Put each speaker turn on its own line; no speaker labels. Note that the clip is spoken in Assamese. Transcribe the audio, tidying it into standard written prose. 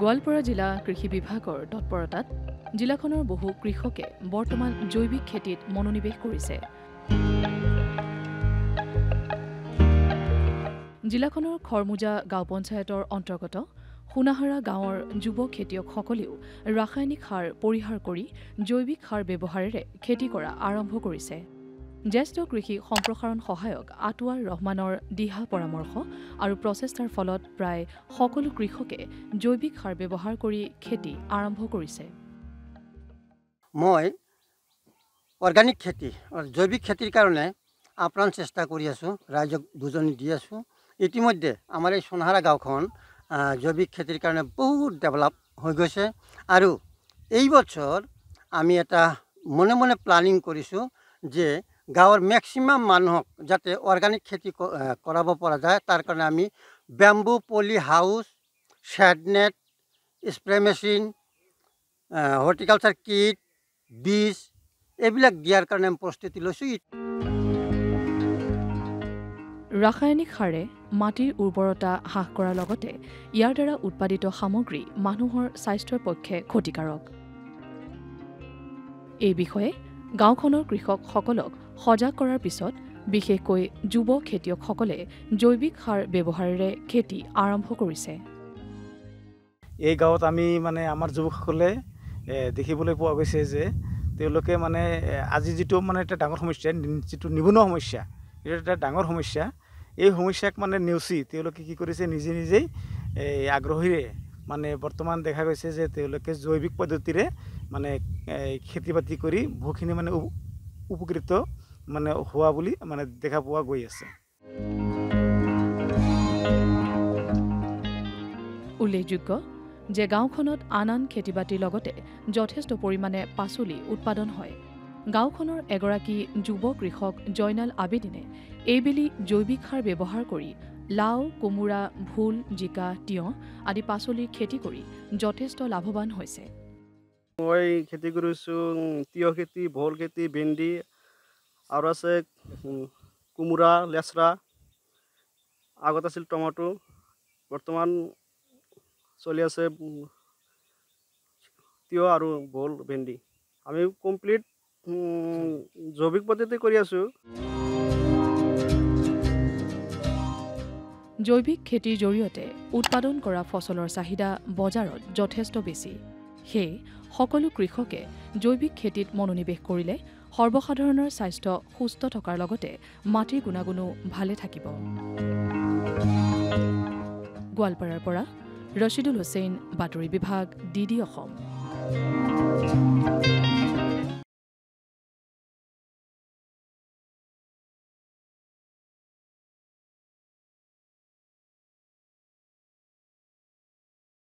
গোৱালপাৰা জিলা কৃষি বিভাগৰ তৎপৰতাত জিলাখনৰ বহু কৃষকে বৰ্তমান জৈৱিক খেতিত মনোনিৱেশ কৰিছে। জিলাখনৰ খৰমুজা গাঁও পঞ্চায়তৰ অন্তৰ্গত সোণাহাৰা গাঁৱৰ যুৱ খেতিয়কসকলেও ৰাসায়নিক সাৰ পৰিহাৰ কৰি জৈৱিক সাৰ ব্যৱহাৰেৰে খেতি কৰা আৰম্ভ কৰিছে। জ্যেষ্ঠ কৃষি সম্প্ৰসাৰণ সহায়ক আটোৱাৰ ৰহমানৰ দিহা পৰামৰ্শ আৰু প্ৰচেষ্টাৰ ফলত প্ৰায় সকলো কৃষকে জৈৱিক সাৰ ব্যৱহাৰ কৰি খেতি আৰম্ভ কৰিছে।
মই অৰ্গানিক খেতি জৈৱিক খেতিৰ কাৰণে আপ্ৰাণ চেষ্টা কৰি আছোঁ, ৰাইজক বুজনি দি আছোঁ। ইতিমধ্যে আমাৰ এই সোণাহাৰা গাঁওখন জৈৱিক খেতিৰ কাৰণে বহুত ডেভেলপ হৈ গৈছে আৰু এই বছৰ আমি এটা মনে মনে প্লানিং কৰিছোঁ যে গাঁৱৰ মেক্সিমাম মানুহক যাতে অৰ্গানিক খেতি কৰাব পৰা যায়, তাৰ কাৰণে আমি bamboo poly house, shade net, spray machine, horticulture kit, বীজ এইবিলাক দিয়াৰ কাৰণে আমি প্ৰস্তুতি লৈছোঁ।
ৰাসায়নিক সাৰে মাটিৰ উৰ্বৰতা হ্ৰাস কৰাৰ লগতে ইয়াৰ দ্বাৰা উৎপাদিত সামগ্ৰী মানুহৰ স্বাস্থ্যৰ পক্ষে ক্ষতিকাৰক। এই বিষয়ে গাঁওখনৰ কৃষকসকলক সজাগ কৰাৰ পিছত বিশেষকৈ যুৱ খেতিয়কসকলে জৈৱিক সাৰ ব্যৱহাৰেৰে খেতি আৰম্ভ কৰিছে।
এই গাঁৱত আমি আমাৰ যুৱকসকলে দেখিবলৈ পোৱা গৈছে যে তেওঁলোকে আজি যিটো এটা ডাঙৰ সমস্যা, যিটো নিবনুৱা সমস্যা, এইটো এটা ডাঙৰ সমস্যা। এই সমস্যাক নেওচি তেওঁলোকে কি কৰিছে, নিজে নিজেই আগ্ৰহীৰে বৰ্তমান দেখা গৈছে যে তেওঁলোকে জৈৱিক পদ্ধতিৰে খেতি বাতি কৰি বহুখিনি উপকৃত হোৱা বুলি দেখা পোৱা গৈ আছে।
উল্লেখযোগ্য যে গাঁওখনত আন আন খেতি বাতিৰ লগতে যথেষ্ট পৰিমাণে পাচলি উৎপাদন হয়। গাঁওখনৰ এগৰাকী যুৱ কৃষক জয়নাল আবেদিনে এইবেলি জৈৱিক সাৰ ব্যৱহাৰ কৰি লাও, কোমোৰা, ভোল, জিকা, তিয়ঁহ আদি পাচলিৰ খেতি কৰি যথেষ্ট লাভৱান হৈছে।
মই খেতি কৰিছোঁ তিয়ঁহ খেতি, ভোল খেতি, ভেন্দি আৰু আছে কোমোৰা, লেচৰা, আগত আছিল টমাটো, বৰ্তমান চলি আছে তিয়ঁহ আৰু ভোল, ভেন্দি। আমি কমপ্লিট জৈৱিক পদ্ধতি কৰি আছোঁ।
জৈৱিক খেতিৰ জৰিয়তে উৎপাদন কৰা ফচলৰ চাহিদা বজাৰত যথেষ্ট বেছি। সেয়ে সকলো কৃষকে জৈৱিক খেতিত মনোনিৱেশ কৰিলে সৰ্বসাধাৰণৰ স্বাস্থ্য সুস্থ থকাৰ লগতে মাটিৰ গুণাগুণো ভালে থাকিব। গোৱালপাৰাৰ পৰা ৰছিদুল হুছেইন, বাতৰি বিভাগ, DD অসম।